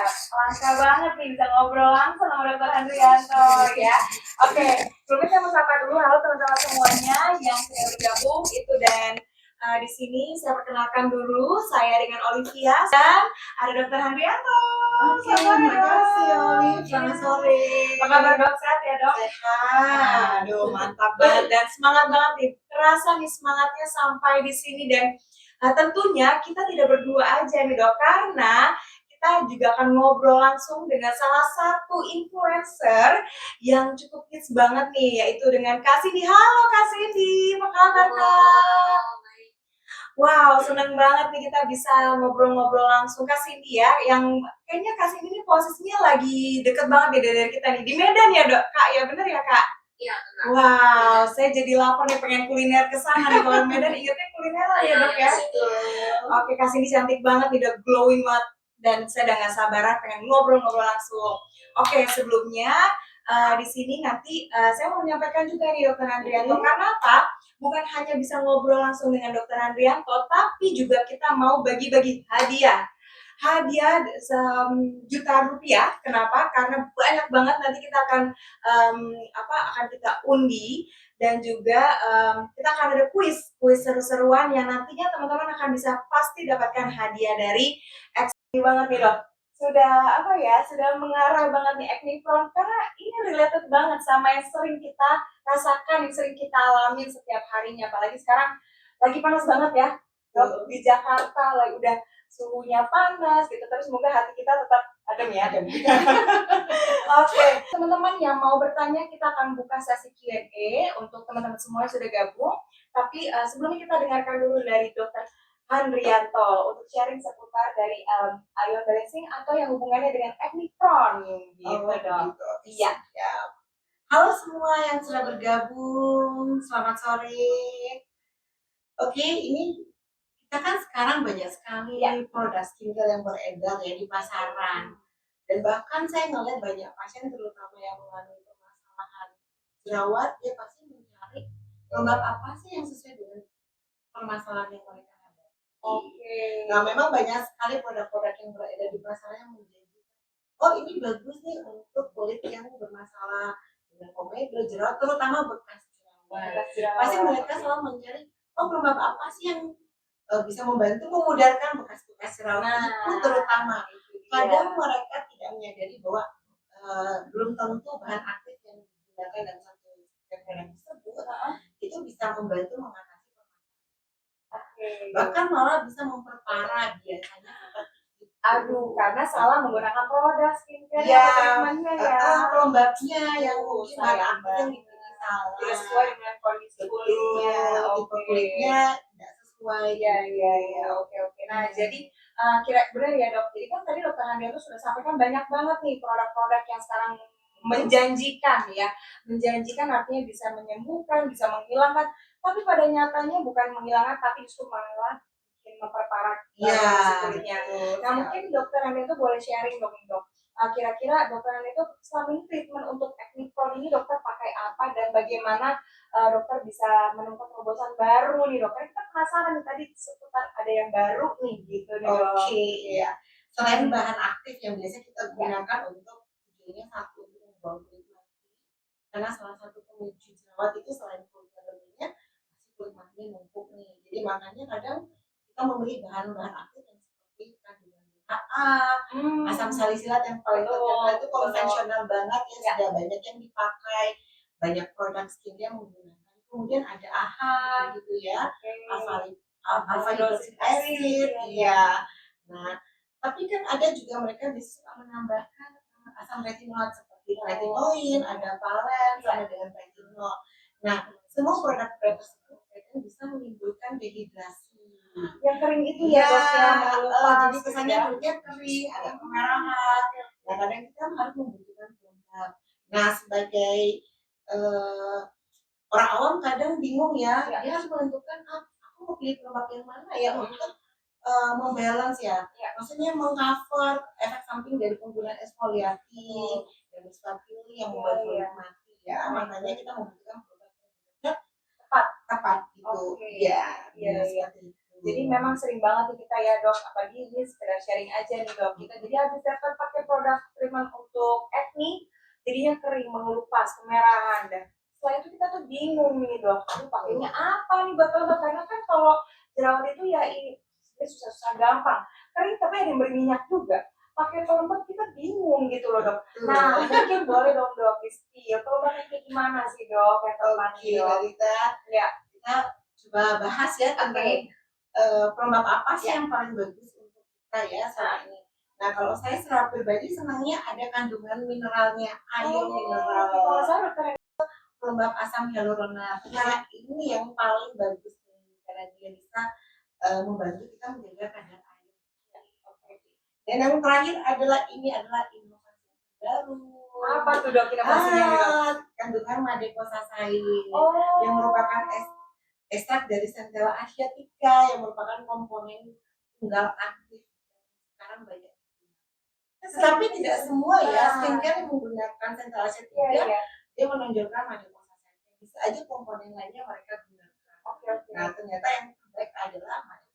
langka banget nih bisa ngobrol langsung sama Dokter Handrianto ya. Oke, sebelumnya saya mau sapa dulu halo teman-teman semuanya yang sudah bergabung itu dan di sini saya perkenalkan dulu saya dengan Olivia dan ada Dokter Handrianto. Oke, terima kasih Olive. Selamat sore. Apa kabar dok? Sehat ya dok? Sehat. Aduh mantap banget dan semangat banget nih. Terasa nih semangatnya sampai di sini dan tentunya kita tidak berdua aja nih dok karena kita juga akan ngobrol langsung dengan salah satu influencer yang cukup hits banget nih yaitu dengan Kak Cindy. Halo Kak Cindy, apa kabar Kak? Wow, seneng banget nih kita bisa ngobrol-ngobrol langsung Kak Cindy ya, yang kayaknya Kak Cindy ini posisinya lagi deket banget nih dari kita nih, di Medan ya dok, Kak ya bener ya Kak? Iya, benar. Wow, saya jadi lapar nih pengen kuliner ke sana nih, kalau Medan ingetnya kuliner ya dok ya? Oke, Kak Cindy cantik banget nih, udah glowing banget, dan saya udah gak sabaran pengen ngobrol-ngobrol langsung. Oke, sebelumnya di sini nanti saya mau menyampaikan juga nih Dokter Handrianto, karena apa? Bukan hanya bisa ngobrol langsung dengan Dokter Handrianto, tapi juga kita mau bagi-bagi hadiah. Hadiah sejuta rupiah. Kenapa? Karena banyak banget nanti kita akan akan kita undi dan juga kita akan ada kuis seru-seruan yang nantinya teman-teman akan bisa pasti dapatkan hadiah dari Acne banget nih dok. Sudah mengarah banget nih acne prone karena ini related banget sama yang sering kita rasakan, yang sering kita alami setiap harinya, apalagi sekarang lagi panas banget ya dok, di Jakarta lagi udah suhunya panas gitu, tapi semoga hati kita tetap adem ya. Oke, teman-teman yang mau bertanya kita akan buka sesi Q&A untuk teman-teman semua yang sudah gabung, tapi sebelumnya kita dengarkan dulu dari Dokter Handrianto untuk sharing seputar dari ion balancing atau yang hubungannya dengan acne prone gitu dong. Iya. Halo semua yang sudah bergabung, selamat sore. Oke, ini kita kan sekarang banyak sekali produk skincare yang beredar ya di pasaran. Dan bahkan saya ngeliat banyak pasien terutama yang mengalami permasalahan jerawat, dia pasti mencari lembab apa sih yang sesuai dengan permasalahan yang mereka hadapi. Oke. Nah, memang banyak sekali produk-produk yang beredar di pasaran yang menjanjikan, oh ini bagus nih untuk kulit yang bermasalah dengan komedo, jerawat, terutama bekas jerawat. Pasti mereka selalu mencari, oh pelembab apa sih yang bisa membantu memudahkan bekas-bekas jerawat itu terutama. Kadang mereka tidak menyadari bahwa belum tentu bahan aktif yang digunakan dalam satu skincare tersebut itu bisa membantu mengatasi bahkan malah bisa memperparah biasanya seperti itu. Aduh, karena salah menggunakan produk skincare pelembabnya yang mungkin bahan aktif yang dipilih salah, tidak sesuai dengan kondisi kulitnya, tipe kulitnya tidak sesuai. Oke. Nah, jadi benar ya dok. Jadi kan tadi Dokter Handrianto sudah sampaikan banyak banget nih produk-produk yang sekarang menjanjikan ya, menjanjikan artinya bisa menyembuhkan, bisa menghilangkan, tapi pada nyatanya bukan menghilangkan, tapi justru malah memperparah kulitnya. Nah, mungkin Dokter Handrianto boleh sharing dong dok. Kira-kira Dokter Handrianto selama ini treatment untuk acne prone ini dokter pakai apa dan bagaimana dokter bisa menemukan terobosan baru nih dok? Karena kita penasaran nih tadi seputar ada yang baru nih gitu nih dok. Oke, ya. Selain bahan aktif yang biasa kita gunakan untuk tujuannya satu untuk membangun kulit mati, karena salah satu pemicu jerawat itu selain kulit dalamnya masih kulit matinya numpuk nih. Jadi makanya kadang kita membeli bahan-bahan aktif yang seperti kandungan BHA, asam salisilat yang paling terkenal itu konvensional banget ya, sudah banyak yang dipakai, banyak produk skincare yang menggunakan. Kemudian ada AHA gitu ya, alpha hydroxy acid, ya. Nah, tapi kan ada juga mereka bisa menambahkan asam retinoid seperti retinoin, ada valen sama dengan retinol. Nah, semua produk-produk tersebut bisa menimbulkan dehidrasi. Yang kering itu ya dok ya, jadi kesannya kulitnya kering, ada kemerahan. Nah, kadang kita harus membutuhkan pelembab. Nah, sebagai orang awam kadang bingung ya, dia harus menentukan aku mau pilih pelembab yang mana ya untuk membalance ya. Maksudnya mengcover efek samping dari penggunaan eksfoliatif dan pilih yang membuat kulit mati ya. Makanya kita membutuhkan produk yang tepat gitu. Iya. Jadi memang sering banget nih kita ya dok, apalagi ini sekedar sharing aja nih dok. Kita jadi habis dapat pakai produk treatment untuk acne, jadinya kering, mengelupas, kemerahan, dan setelah itu kita tuh bingung nih dok, aduh pakainya apa nih buat obat, karena kan kalau jerawat itu ya ini sebenarnya susah-susah gampang, kering tapi ada yang berminyak juga. Pakai pelembab kita bingung gitu loh dok. Nah mungkin boleh dong dok di spill pelembabnya kayak gimana sih dok yang tepat Oke, nih dok? Lalita, Ya, kita coba bahas ya tentang oke. pelembab apa sih Ya. yang paling bagus untuk kita ya selama ini. Nah, kalau saya secara pribadi senangnya ada kandungan mineralnya, ion mineral, Kalau saya dokter pelembab asam hyaluronat. Nah, ini yang paling bagus nih, karena dia bisa membantu kita menjaga kadar air. Dan yang terakhir adalah ini adalah inovasi baru. apa tuh dok inovasinya nih dok? Kandungan madekosasain Oh. yang merupakan ekstrak dari Centella asiatica yang merupakan komponen tunggal aktif sekarang banyak. Tetapi tidak semua ya skincare yang menggunakan Centella asiatica dia menonjolkan madekosasain. Bisa aja komponen lainnya mereka gunakan. Nah ternyata yang terbaik adalah madekosasain.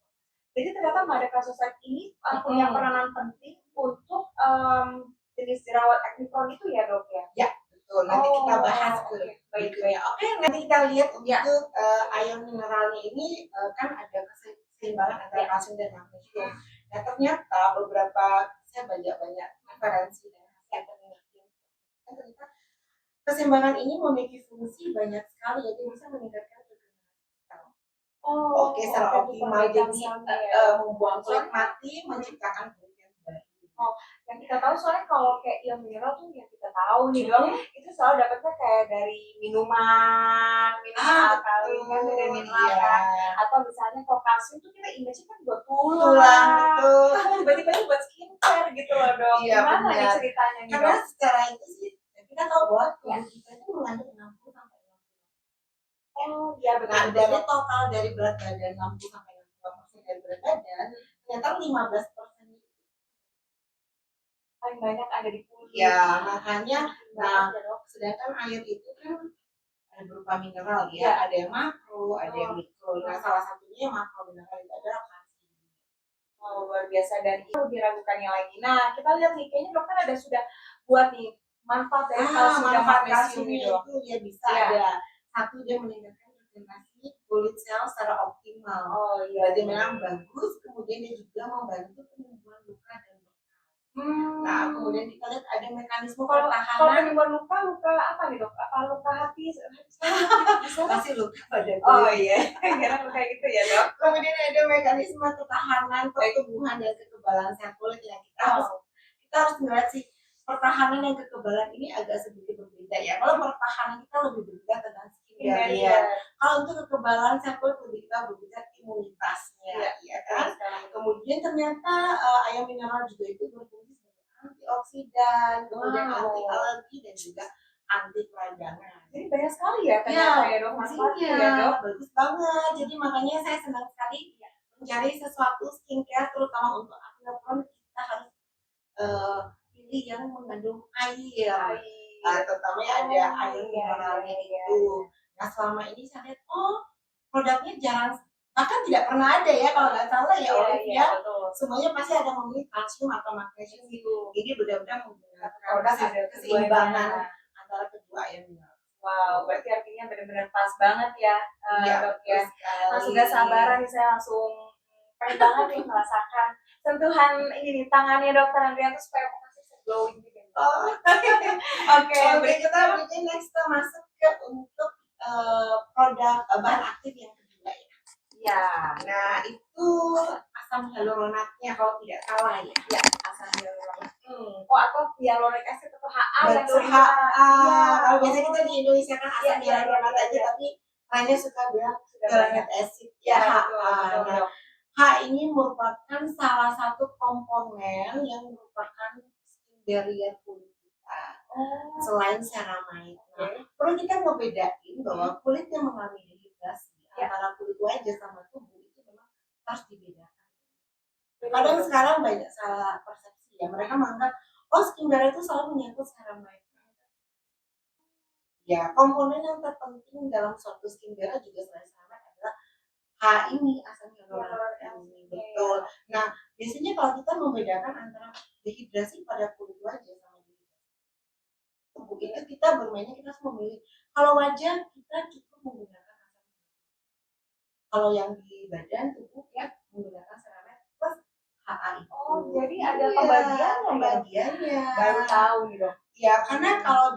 Jadi ternyata madekosasain ini punya peranan penting untuk jenis jerawat acne prone itu ya dok ya? Ya betul. Nanti kita bahas baik. Oke, nanti kita lihat untuk ion mineralnya ini kan ada keseimbangan antara kalsium dan magnesium. Nah ternyata beberapa saya banyak referensi dan hasil penelitian. Ternyata keseimbangan ini memiliki fungsi banyak sekali, yaitu bisa meningkatkan regenerasi. Oke, secara optimal jadi membuang kulit mati, menciptakan kulit yang baru. Oh, yang kita tahu soalnya kalau kayak ion mineral tuh yang kita tahu nih dok, itu selalu dapetnya kayak dari minuman alkalin kan dari mineral kan, atau misalnya kalau kalsium tuh kita image kan buat tulang, betul. Tiba-tiba buat skincare gitu loh dok. Gimana nih ceritanya nih dok? Karena secara itu sih kita tahu bahwa tubuh kita itu mengandung 60 sampai 60. Oh iya benar. Nah dari total dari berat badan 60 sampai 60% dari berat badan, ternyata 15% paling banyak ada di kulit. Ya, makanya sedangkan air itu kan ada berupa mineral ya, ada yang makro, ada yang mikro. Nah, salah satunya yang makro mineral itu adalah kalsium. Oh, luar biasa dan itu diragukannya lagi. Nah, kita lihat nih kayaknya dokter ada sudah buat nih manfaat dari kalsium dan magnesium itu dia bisa ada satu dia meningkatkan regenerasi kulit sel secara optimal. Oh iya. Jadi memang bagus, kemudian dia juga membantu penyembuhan luka dan Nah, kemudian kita lihat ada mekanisme pertahanan. Kalau penyembuhan luka apa nih dok? Apa luka hati? Pasti luka pada kulit. Oh iya, kira luka gitu ya dok. Kemudian ada mekanisme pertahanan, pertumbuhan dan kekebalan sel kulit yang kita harus melihat sih pertahanan dan kekebalan ini agak sedikit berbeda ya. Kalau pertahanan kita lebih berbeda tentang skincare. Kalau untuk kekebalan sel kulit lebih kita berbicara imunitasnya, ya kan? Kemudian ternyata ion mineral juga itu berfungsi sebagai antioksidan, kemudian anti alergi dan juga anti peradangan. Jadi banyak sekali ya ternyata ya dok manfaatnya ya dok. Bagus banget. Jadi makanya saya senang sekali mencari sesuatu skincare terutama untuk acne prone kita harus pilih yang mengandung air. Terutama ada ion mineralnya itu. Nah selama ini saya lihat produknya jarang bahkan tidak pernah ada ya kalau nggak salah ya Olivia. Semuanya pasti ada memiliki kalsium atau magnesium itu. Jadi benar-benar menggunakan keseimbangan antara kedua ion mineral. Wow, berarti artinya benar-benar pas banget ya dok ya. Sudah sabaran nih saya langsung pengen banget nih merasakan sentuhan ini nih tangannya dokter Andrea tuh supaya muka saya glowing gitu. Oke, berikutnya mungkin next kita masuk ke untuk produk bahan aktif yang kedua ya. Ya, nah itu asam hyaluronatnya kalau tidak salah ya. Ya, asam hyaluronat. Atau hyaluronic acid atau HA yang sering kalau biasanya kita di Indonesia kan asam hyaluronat aja tapi hanya suka bilang hyaluronic acid ya HA. Nah, H ini merupakan salah satu komponen yang merupakan skin barrier kulit kita selain ceramide. Nah, perlu kita ngebedain bahwa kulit yang mengalami dehidrasi antara kulit wajah sama tubuh itu memang harus dibedakan. Kadang sekarang banyak salah persepsi ya, mereka menganggap skin barrier itu selalu menyangkut ceramide. Ya, komponen yang terpenting dalam suatu skin barrier juga selain ceramide adalah ini asam hyaluronik ini, betul. Nah, biasanya kalau kita membedakan antara dehidrasi pada kulit wajah sama dehidrasi tubuh itu kita bermainnya kita harus memilih. Kalau wajah kita cukup menggunakan asam hyaluronik. Kalau yang di badan tubuh ya menggunakan CeraVe plus HA itu. Oh, jadi ada pembagiannya. Baru tahu nih dok. Ya, karena kalau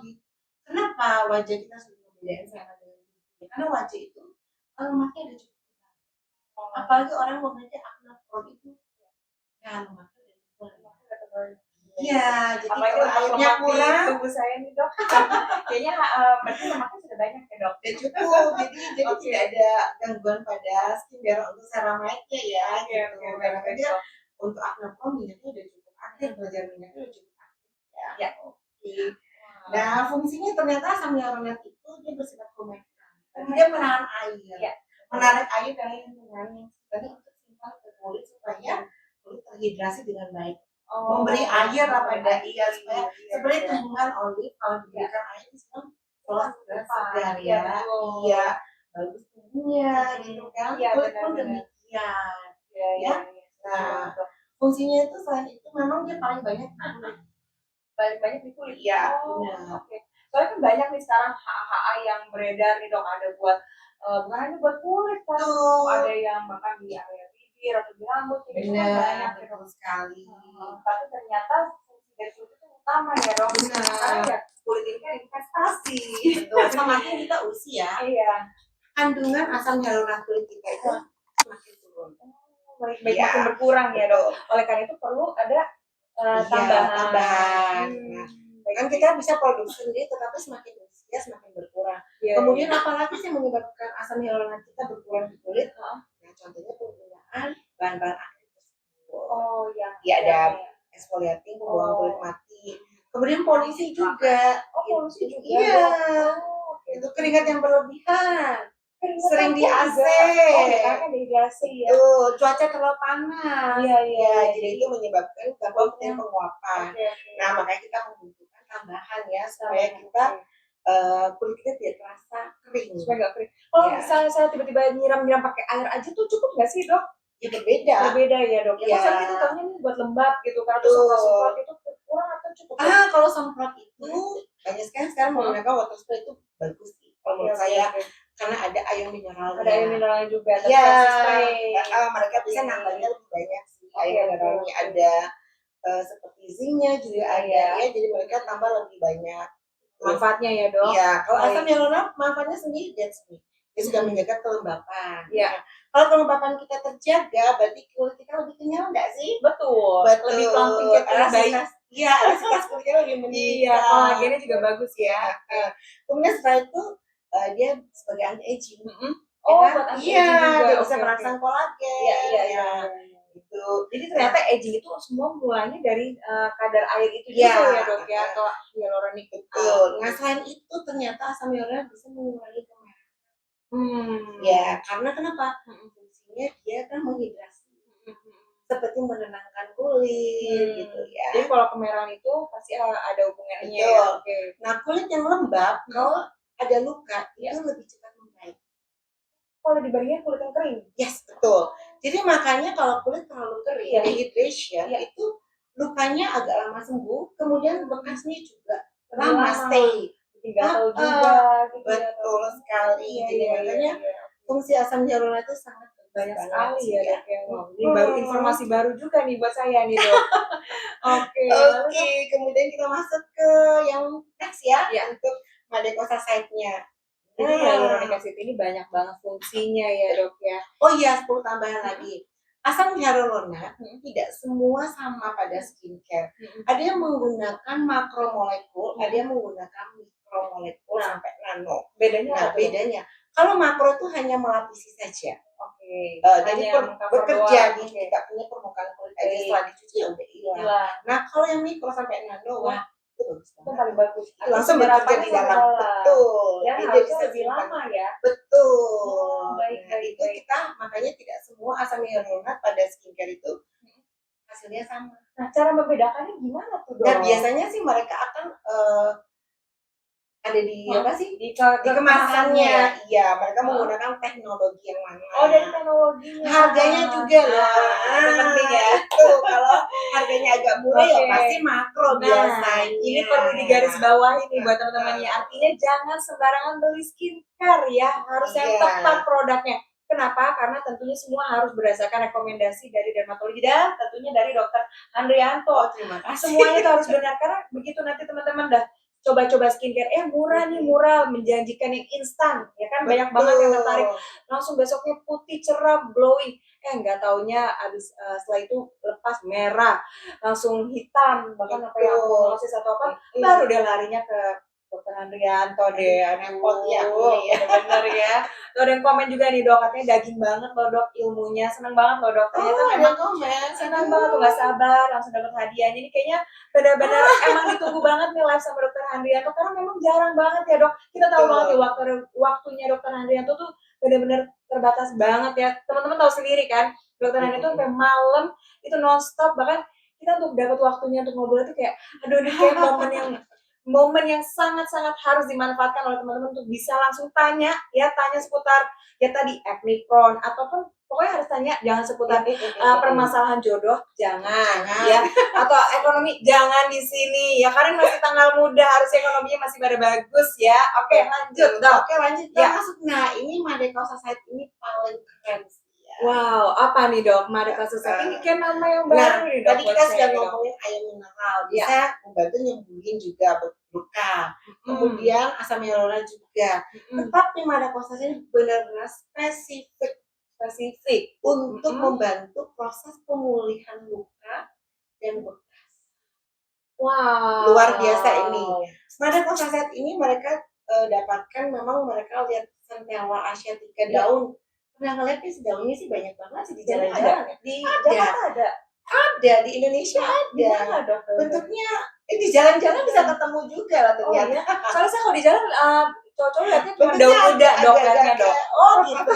kenapa wajah kita sudah membedakan CeraVe dengan tubuh? Karena wajah itu lemaknya ada cukup. Apalagi orang memiliki akne prone itu ya lemaknya udah tebal. Iya, jadi apalagi kalau airnya kurang di tubuh saya nih dok. Kayaknya berarti lemaknya sudah banyak ya dok. dan cukup, jadi tidak ada gangguan pada skincare untuk ceramide-nya ya gitu. Karena dia untuk akne prone minyaknya udah cukup aktif, belajar minyaknya udah cukup aktif ya. Oke. Nah, fungsinya ternyata asam hyaluronik itu dia bersifat komedran. Dia menahan air. Menarik air dari lingkungan yang sebenarnya untuk simpan ke kulit supaya kulit terhidrasi dengan baik. Memberi air pada supaya seperti kandungan olive kalau diberikan air itu setelah segar ya. Iya, bagus tubuhnya gitu kan. Kulit pun demikian. Ya. Nah, fungsinya itu selain itu memang dia paling banyak di kulit. Paling banyak di kulit. Iya, benar. Oke. Soalnya kan banyak nih sekarang HA yang beredar nih dok, ada buat bukan hanya buat kulit kan, ada yang bahkan di area bibir atau di rambut, jadi kan banyak betul sekali. Tapi ternyata fungsi dari kulit itu utama ya dok. Karena ya kulit ini kan investasi. Betul. Semakin kita usia, kandungan asam hyaluronik kulit kita itu semakin turun. Makin berkurang ya dok. Oleh karena itu perlu ada tambahan. Kan kita bisa produksi sendiri, tetapi semakin usia semakin berkurang. Kemudian apalagi sih menyebabkan asam hyaluronik kita berkurang di kulit? Nah, contohnya penggunaan bahan-bahan aktif tersebut. Ya ada exfoliating, pembuangan kulit mati. Kemudian polusi juga. Polusi juga. Iya. Itu keringat yang berlebihan. Sering di AC, karena dehidrasi ya. Cuaca terlalu panas. Jadi itu menyebabkan gangguan penguapan. Nah, makanya kita membutuhkan tambahan ya supaya kita kulit kita tidak terasa kering. Supaya nggak kering. Kalau misalnya saya tiba-tiba nyiram pakai air aja tuh cukup nggak sih dok? Ya berbeda. Berbeda ya dok. Ya. Maksudnya kita tahunya nih buat lembab gitu kan. Terus semprot itu kurang atau cukup? Kalau semprot itu banyak sekali sekarang menggunakan water spray itu bagus sih. Kalau menurut saya. Karena ada ion mineralnya. Ada ion mineralnya juga. Iya. Mereka bisa nambahnya lebih banyak sih. Ion mineralnya ada seperti zincnya juga ada. Ya, jadi mereka tambah lebih banyak. Manfaatnya ya dok. Iya. Kalau asam hyaluronik manfaatnya sendiri that's me. Dia sudah menjaga kelembapan. Iya. Kalau kelembapan kita terjaga, berarti kulit kita lebih kenyal nggak sih? Betul. Lebih plumping kayak bayi. Iya, elastisitas kulitnya lebih meningkat. Iya, kolagennya juga bagus ya. Kemudian setelah itu dia sebagai anti aging. Buat anti aging juga. Dia bisa merangsang kolagen. Iya. Gitu. Jadi ternyata aging itu semua mulanya dari kadar air itu juga ya dok ya, atau hyaluronik. Betul. Nah, selain itu ternyata asam hyaluronik bisa mengurangi kemerahan. Ya, karena kenapa? Fungsinya dia kan menghidrasi. Seperti menenangkan kulit gitu ya. Jadi kalau kemerahan itu pasti ada hubungannya. Ya. Nah, kulit yang lembab kalau ada luka itu lebih cepat membaik. Kalau dibandingin kulit yang kering? Yes, betul. Jadi makanya kalau kulit terlalu kering, dehydration, itu lukanya agak lama sembuh, kemudian bekasnya juga lama stay. Gatal juga. Betul sekali. Jadi makanya fungsi asam hyaluronik itu sangat banyak sekali ya dok ya. Ini baru informasi baru juga nih buat saya nih dok. Oke, kemudian kita masuk ke yang next ya. Untuk Madekosa side-nya. Jadi hyaluronic acid ini banyak banget fungsinya ya dok ya. Oh iya, 10 tambahan lagi. Asam hyaluronik tidak semua sama pada skincare. Ada yang menggunakan makromolekul, ada yang menggunakan mikromolekul sampai nano. Bedanya. Kalau makro itu hanya melapisi saja. Jadi bekerja di kita punya permukaan kulit aja, setelah dicuci ya udah hilang. Nah, kalau yang mikro sampai nano, itu bagus banget. Itu paling bagus. Langsung bekerja di dalam. Betul. Dan harusnya lebih lama ya. Betul. Nah, itu kita makanya tidak semua asam hyaluronik pada skincare itu hasilnya sama. Nah, cara membedakannya gimana tuh dok? Nah, biasanya sih mereka akan ada di apa sih? di Di kemasannya. ya. Iya, mereka Heeh. menggunakan teknologi yang mana. Oh, dari teknologinya. Harganya juga loh. Itu penting ya. Itu kalau harganya agak murah ya Oke. pasti makro Nah, biasanya. ini perlu digarisbawahi nih buat teman-teman ya. Artinya jangan sembarangan beli skincare ya, harus yang Iya. tepat produknya. Kenapa? Karena tentunya semua harus berdasarkan rekomendasi dari dermatologi dan tentunya dari dokter Handrianto. Oh, terima kasih. Semuanya itu harus benar karena begitu nanti teman-teman dah coba-coba skincare, murah nih, murah, menjanjikan yang instan, ya kan banyak banget yang tertarik, langsung besoknya putih, cerah, glowing, nggak taunya abis setelah itu lepas merah, langsung hitam, bahkan apa yang prognosis atau apa, baru dia larinya ke dokter Handrianto deh, repot ya, bener-bener ya. Tuh ada yang komen juga nih dok, katanya daging banget loh dok ilmunya, seneng banget loh dok, ternyata memang komen. senang banget tuh, nggak sabar langsung dapat hadiahnya. Ini kayaknya benar-benar emang ditunggu banget nih live sama dokter Handrianto karena memang jarang banget ya dok. Kita tahu banget ya waktunya dokter Handrianto tuh benar-benar terbatas banget ya. Teman-teman tahu sendiri kan, dokter Handrianto sampai malam itu nonstop, bahkan kita untuk dapat waktunya untuk ngobrol itu kayak aduh ini kayak momen yang sangat-sangat harus dimanfaatkan oleh teman-teman untuk bisa langsung tanya seputar ya tadi acne prone ataupun pokoknya harus tanya, jangan seputar permasalahan jodoh, jangan ya, atau ekonomi jangan di sini ya, karena masih tanggal muda, harus ekonominya masih pada bagus ya. Oke, lanjut dok. Oke, lanjut ya. Masuk. Nah, ini Madeko Society ini paling keren sih ya. Wow, apa nih dok Madeko Society ini kayak nama yang baru nih dok. Tadi kita sudah ngomongin air mineral, bisa membantu nyembuhin juga luka, kemudian asam hyaluronik juga. Tetapi Madeko Society ini benar-benar spesifik untuk membantu proses pemulihan luka dan bekas. Wow, luar biasa ini. Madeko Society ini mereka dapatkan, memang mereka lihat Centella asiatica daun. Pernah ngeliat sih daunnya sih banyak banget sih di jalan-jalan ya. Di Jakarta ada, di Indonesia ada. Bentuknya di jalan-jalan bisa ketemu juga lah ternyata. Oh, iya. Soalnya saya kalau di jalan cowok-cowok lihatnya cuma daun muda dok, dok. Oh gitu.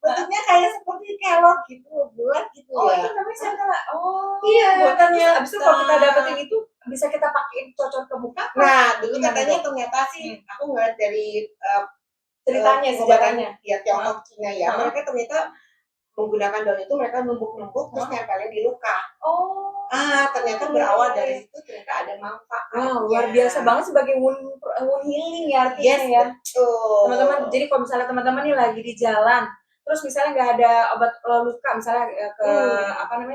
Bentuknya kayak seperti kelot gitu, bulat gitu ya. Oh itu namanya Centella. Oh iya. ternyata abis itu kalau kita dapetin itu bisa kita pakein cocok ke muka. Nah dulu katanya ternyata sih aku ngeliat dari ceritanya sejarahnya ya Tiongkok Cina ya, mereka ternyata menggunakan daun itu mereka numbuk-numbuk terus nempelin di luka. Ternyata berawal dari situ ternyata ada manfaat. Wow, luar biasa banget sebagai wound healing ya artinya ya. Teman-teman, jadi kalau misalnya teman-teman nih lagi di jalan, terus misalnya nggak ada obat luka, misalnya ke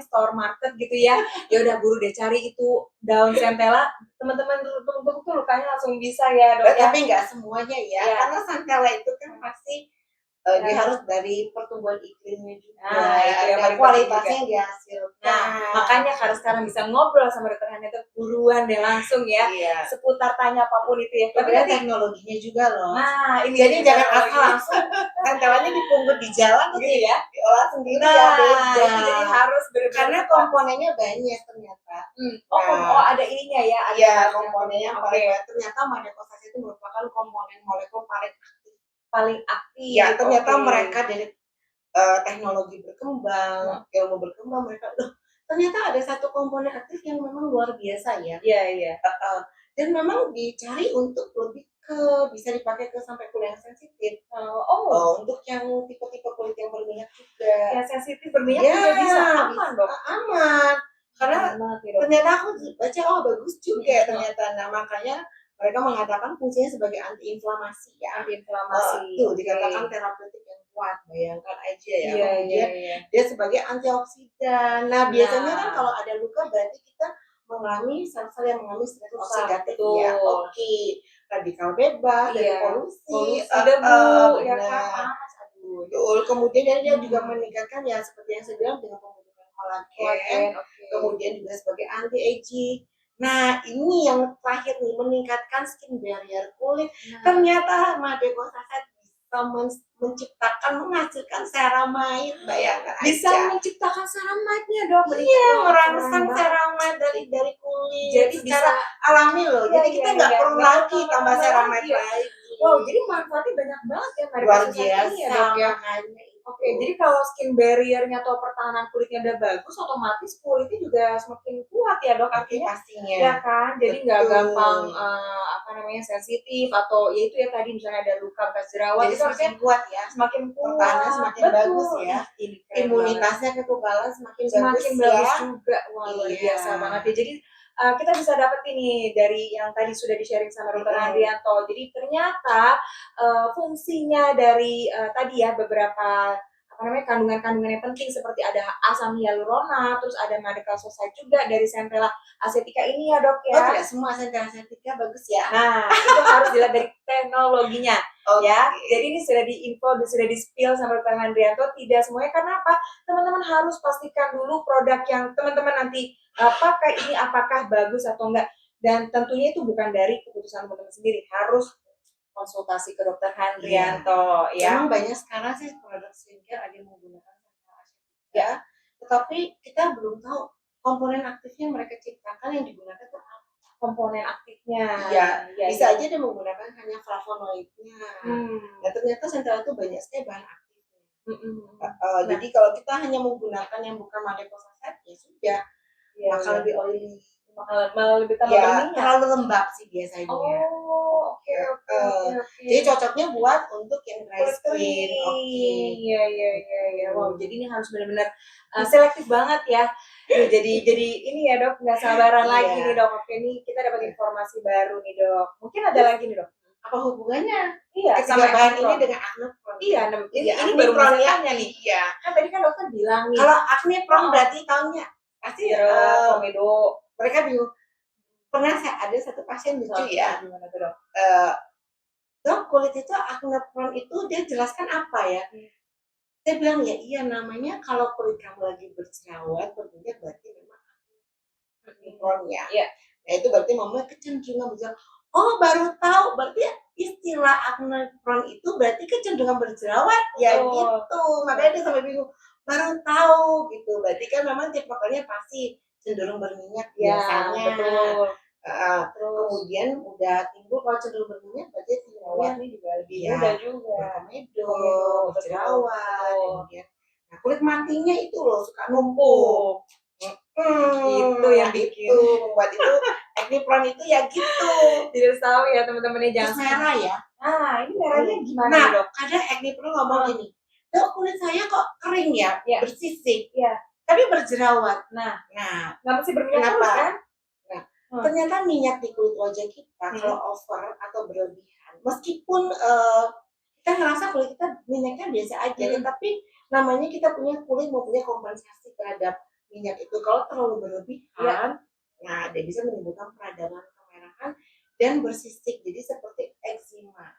store market gitu ya, ya udah buru deh cari itu daun Centella, teman-teman tuh lukanya langsung bisa ya dok. Tapi nggak semuanya ya, karena Centella itu kan pasti dia harus dari pertumbuhan iklimnya juga. Itu yang kualitasnya yang dihasilkan. Nah, makanya kalau sekarang bisa ngobrol sama dokter Hana itu buruan deh langsung ya, seputar tanya apapun itu ya. Tapi teknologinya juga loh. Nah, ini jadi jangan asal langsung Centellanya dipungut di jalan terus gitu ya, diolah sendiri ya beda. Jadi harus karena komponennya banyak ternyata. Ada ininya ya. Iya, komponennya paling banyak. Ternyata Madeko Society itu merupakan komponen molekul paling aktif. Ya, ternyata mereka dari teknologi berkembang, ilmu berkembang, mereka ternyata ada satu komponen aktif yang memang luar biasa ya. Iya. Dan memang dicari untuk lebih bisa dipakai ke sampai kulit yang sensitif. Untuk yang tipe-tipe kulit yang berminyak juga. Yang sensitif berminyak juga bisa aman dok. Aman. Karena ternyata aku baca bagus juga ternyata. Nah makanya mereka mengatakan fungsinya sebagai antiinflamasi ya. Tuh dikatakan terapeutik yang kuat, bayangkan aja ya. Kemudian dia sebagai antioksidan. Nah biasanya kan kalau ada luka berarti kita mengalami sel-sel yang mengalami stres oksidatif ya. Radikal bebas dari polusi, debu, ya kan. Kemudian dia juga meningkatkan ya seperti yang saya bilang dengan pembentukan kolagen. Kemudian juga sebagai anti aging. Nah ini yang terakhir nih, meningkatkan skin barrier kulit. Ternyata Madeko Society bisa menghasilkan ceramide, bayangkan aja. Bisa menciptakan ceramide-nya dong. Iya, merangsang ceramide dari kulit. Jadi secara alami loh. Jadi kita nggak perlu lagi tambah ceramide lagi. Wow, jadi manfaatnya banyak banget ya Madeko luar Society ya dok ya. Jadi kalau skin barrier-nya atau pertahanan kulitnya udah bagus, otomatis kulitnya juga semakin kuat ya dok, artinya pastinya. Ya kan, jadi nggak gampang sensitif atau ya itu ya tadi misalnya ada luka bekas jerawat Jadi itu harusnya semakin kuat ya, semakin kuat, pertahanan semakin betul. bagus ya, Ini keren banget. imunitasnya kekebalan semakin Semakin bagus bagus ya. juga, wah luar Iya. biasa banget ya. Jadi kita bisa dapat ini dari yang tadi sudah di-sharing sama Dr. Handrianto. Jadi ternyata fungsinya dari tadi ya beberapa kandungan-kandungan yang penting seperti ada asam hyaluronat, terus ada madecassoside juga dari centella acetica ini ya dok Oh ya. tidak semua centella acetica bagus ya. Nah itu harus dilihat dari teknologinya. Okay. Ya, jadi ini sudah diinfo, sudah di-spill sama Dr. Handrianto, tidak semuanya karena apa? Teman-teman harus pastikan dulu produk yang teman-teman nanti pakai ini apakah bagus atau enggak. Dan tentunya itu bukan dari keputusan teman-teman sendiri, harus konsultasi ke Dr. Handrianto ya. Memang banyak sekarang sih produk skincare ada yang menggunakan centella acetica, tetapi kita belum tahu komponen aktifnya mereka ciptakan yang digunakan itu apa. Komponen aktifnya. Iya, bisa aja dia menggunakan hanya flavonoidnya. Nah ternyata centella itu banyak sekali bahan aktifnya. Jadi kalau kita hanya menggunakan yang bukan madecassoside ya sudah, bakal lebih oily, malah lebih tambah berminyak. terlalu lembab sih biasanya. Oh, oke. Jadi cocoknya buat untuk yang dry skin. Iya. Wow, jadi ini harus benar-benar selektif banget ya. Jadi ini ya dok, nggak sabaran lagi nih dok. Oke nih kita dapat informasi baru nih dok. Mungkin ada lagi nih dok. Apa hubungannya? Iya, ketiga bahan ini dengan acne prone. Iya, ini baru masalahnya nih. Iya. Kan tadi kan dokter bilang nih. Kalau acne prone berarti tahunnya pasti komedo. Mereka bingung. Pernah ada satu pasien lucu ya. Gimana tuh dok? Dok, kulit itu acne prone itu dia jelaskan apa ya? Saya bilang ya iya namanya kalau kulit kamu lagi berjerawat berminyak berarti memang acne prone ya. Nah itu berarti mama kecenderungan berjerawat. Oh baru tahu berarti istilah acne prone itu berarti kecenderungan berjerawat ya gitu. Makanya dia sampai bingung. Baru tahu gitu. Berarti kan memang tipikalnya pasti cenderung berminyak biasanya. Betul. Kemudian udah timbul kalau cenderung berminyak berarti jerawatnya juga lebih mudah juga. Berkomedo, berjerawat, kemudian nah kulit matinya itu loh suka numpuk. Itu yang bikin membuat itu acne prone itu ya gitu. Tidak tahu ya teman-temannya jangan merah ya. Ini merahnya gimana dok? Kadang acne prone ngomong gini, dok kulit saya kok kering ya, bersisik, ya, tapi berjerawat. Nah, nggak mesti berminyak terus kan? Ternyata minyak di kulit wajah kita kalau over atau berlebihan, meskipun kita ngerasa kulit kita minyaknya biasa aja, tapi namanya kita punya kulit mau punya kompensasi terhadap minyak itu. Kalau terlalu berlebihan, nah dia bisa menimbulkan peradangan kemerahan dan bersisik, jadi seperti eczema.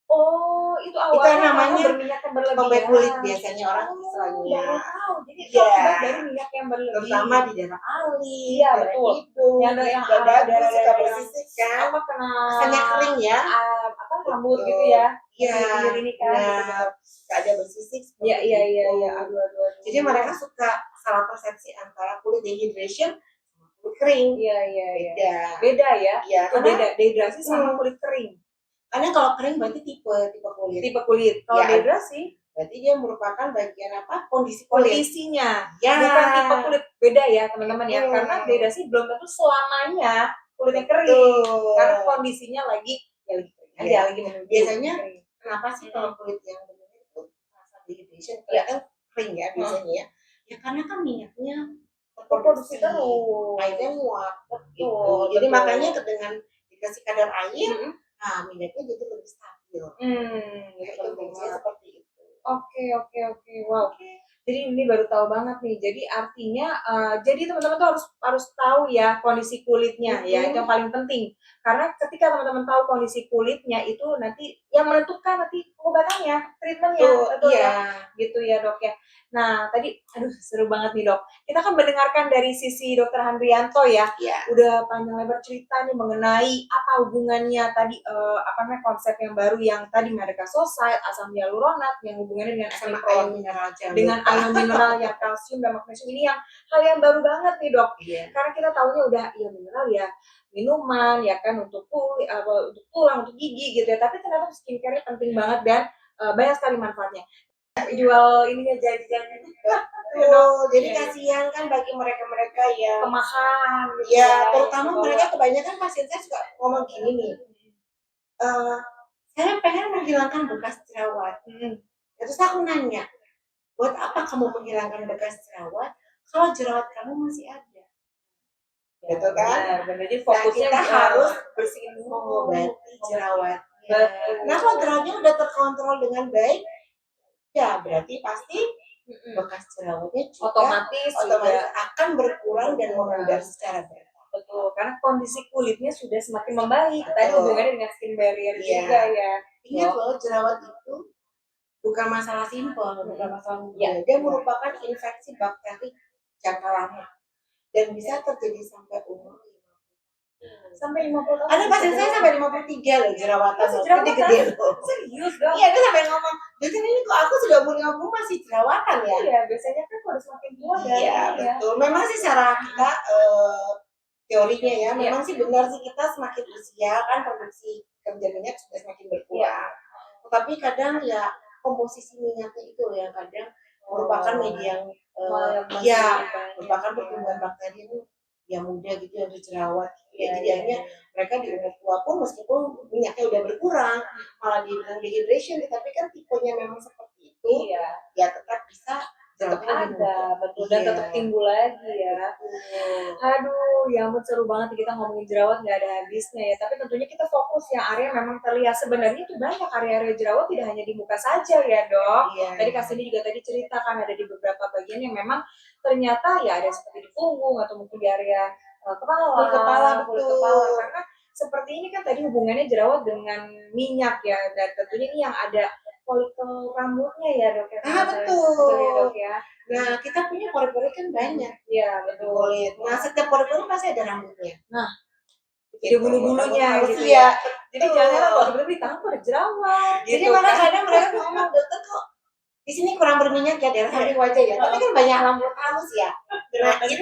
Oh, itu awalnya namanya berminyak yang berlebihan. Tombak kulit biasanya orang istilahnya. Jadi akibat dari minyak yang berlebihan. Terutama di daerah alis, betul. hidung, yang dada suka bersisik kan. Kesannya kering ya. Rambut gitu ya. Iya. Ini kan. Suka ada bersisik. Iya. Aduh. Jadi mereka suka salah persepsi antara kulit dehydration sama kulit kering. Iya. Beda ya. Iya. Beda dehidrasi sama kulit kering. Karena kalau kering berarti tipe kulit. Kalau dehidrasi berarti dia merupakan bagian apa? Kondisinya. Ya. Bukan tipe kulit. Beda ya teman-teman ya. Karena dehidrasi belum tentu selamanya kulitnya kering. Karena kondisinya lagi kering aja, lagi menuju. Biasanya kenapa sih kalau kulit yang benar itu rasa dehydration kelihatan kering ya biasanya ya? Ya karena kan minyaknya terproduksi terus. Airnya muat. Betul. Jadi makanya dengan dikasih kadar air, minyaknya jadi lebih stabil. Itu fungsinya seperti itu. Oke. Wow. Jadi ini baru tahu banget nih. Jadi artinya, jadi teman-teman tuh harus tahu ya kondisi kulitnya ya, itu yang paling penting. Karena ketika teman-teman tahu kondisi kulitnya itu nanti yang menentukan nanti pengobatannya, treatmentnya, betul ya, gitu ya dok ya. Nah tadi, seru banget nih dok. Kita kan mendengarkan dari sisi Dr. Handrianto ya, udah panjang lebar cerita nih mengenai apa hubungannya tadi konsep yang baru yang tadi madecassoside, asam hyaluronat yang hubungannya dengan acne prone, dengan ion mineral yang kalsium dan magnesium ini yang hal yang baru banget nih dok. Karena kita tahunya udah ion mineral ya minuman ya kan untuk kulit, untuk tulang, untuk gigi gitu ya. Tapi ternyata skincare penting banget dan banyak sekali manfaatnya. Jual ininya jadi-jadi. Jadi kasihan kan bagi mereka yang kemahan gitu ya, terutama mereka kebanyakan pasien saya suka ngomong gini nih, eh, saya pengen menghilangkan bekas jerawat. Terus aku nanya, buat apa kamu menghilangkan bekas jerawat kalau jerawat kamu masih ada? Gitu kan? Benar. Jadi Nah, fokusnya kita harus bersihin dulu. mengobati jerawatnya. Betul. Nah, kalau jerawatnya udah terkontrol dengan baik, ya berarti pasti bekas jerawatnya juga otomatis akan berkurang dan memudar secara bertahap. Betul, karena kondisi kulitnya sudah semakin membaik. Tadi Betul. hubungannya dengan skin barrier Iya. juga ya. Ingat loh, jerawat itu bukan masalah simpel, bukan masalah mudah. Iya. Dia merupakan infeksi bakteri jangka lama dan bisa terjadi sampai umur 50. Sampai 50 tahun. Ada pasien saya sampai 53 loh jerawatan. Masih jerawatan? Gede-gede loh. Serius dong? Iya, dia sampai ngomong, biasanya ini kok aku sudah umur 50 masih jerawatan ya? Iya, biasanya kan kalau semakin tua Iya, betul. Memang sih cara kita teorinya ya, memang sih benar sih kita semakin usia kan produksi kerja minyak sudah semakin berkurang. Tetapi kadang ya komposisi minyaknya itu yang kadang merupakan media yang merupakan pertumbuhan bakteri itu yang muda gitu yang berjerawat gitu ya. Jadi akhirnya mereka di umur tua pun meskipun minyaknya udah berkurang malah dibilang dehydration, tapi kan tipenya memang seperti itu ya tetap bisa tetap ada, betul, dan tetap timbul lagi ya. Aduh, ya ampun seru banget kita ngomongin jerawat nggak ada habisnya ya. Tapi tentunya kita fokus yang area memang terlihat sebenarnya itu banyak area-area jerawat tidak hanya di muka saja ya dok. Tadi Kak Cindy juga tadi cerita kan ada di beberapa bagian yang memang ternyata ya ada seperti di punggung atau mungkin di area kepala, kulit kepala. Karena seperti ini kan tadi hubungannya jerawat dengan minyak ya, dan tentunya ini yang ada folikel rambutnya ya dok ya. Betul ya dok ya. Nah kita punya pori-pori kan banyak. Iya betul. Nah setiap pori-pori pasti ada rambutnya. Nah ada bulu-bulunya gitu ya. Jadi jangan bener-bener di tangan ada jerawat. Jadi malah kadang mereka ngomong dokter kok di sini kurang berminyak ya daerah samping wajah ya. Tapi kan banyak rambut halus ya. Nah itu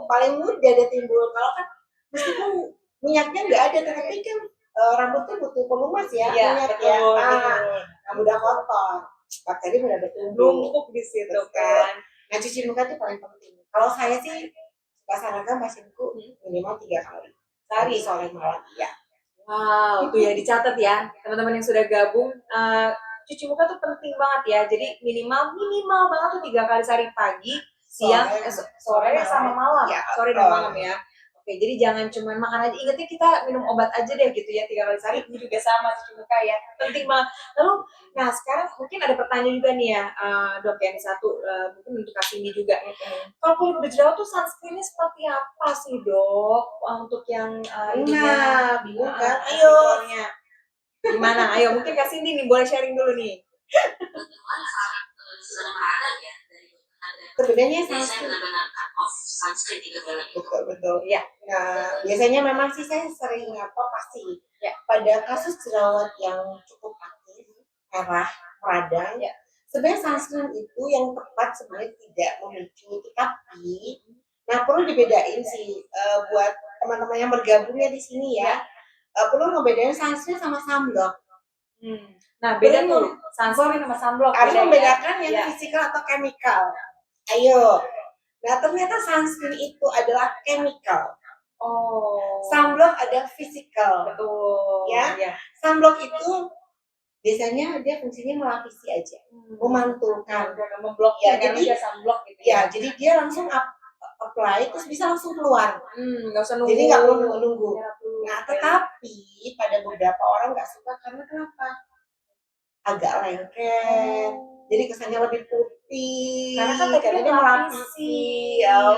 paling mudah ada timbul. Kalau kan meskipun minyaknya nggak ada, tapi kan rambutnya butuh pelumas ya, minyak ya. Nah, mudah kotor, bakteri mudah bertumbuh, numpuk di situ kan. Nah cuci muka itu paling penting. Kalau saya sih suka sarankan pasienku minimal 3 kali sehari, sore malam. Ya. Wow, itu ya dicatat ya teman-teman yang sudah gabung. Cuci muka tuh penting banget ya. Jadi minimal banget tuh 3 kali sehari, pagi, siang, sore sama malam. Ya, sore dan malam ya. Oke, jadi jangan cuma makan aja. Ingatnya kita minum obat aja deh gitu ya 3 kali sehari. Ini juga sama cuci muka ya. Penting banget. Lalu, nah sekarang mungkin ada pertanyaan juga nih ya, dok ya. Ini satu mungkin untuk Kak Cindy juga. Kalau kulit berjerawat tuh sunscreennya seperti apa sih dok? Untuk yang ininya bingung kan? Ayo. Gimana? Ayo, mungkin Kak Cindy nih boleh sharing dulu nih. Sebenarnya betul ya. Nah biasanya memang sih saya sering pasti ya pada kasus jerawat yang cukup aktif, merah, radang ya. Sebenarnya sunscreen itu yang tepat sebenarnya tidak memicu, tapi nah perlu dibedain sih buat teman-teman yang bergabungnya di sini ya. Perlu ngebedain sunscreen sama sunblock. Nah beda tuh sunscreen sama sunblock. Harus membedakan yang fisikal atau chemical. Ayo. Nah ternyata sunscreen itu adalah chemical. Sunblock ada physical. Betul. Ya. Sunblock itu biasanya dia fungsinya melapisi aja, memantulkan, memblok ya. Jadi dia sunblock gitu ya. Jadi dia langsung apply terus bisa langsung keluar. Nggak usah nunggu. Jadi nggak perlu nunggu. Nah tetapi pada beberapa orang nggak suka karena kenapa? Agak lengket. Jadi kesannya lebih putih. Karena kan dia melapisi. Iya.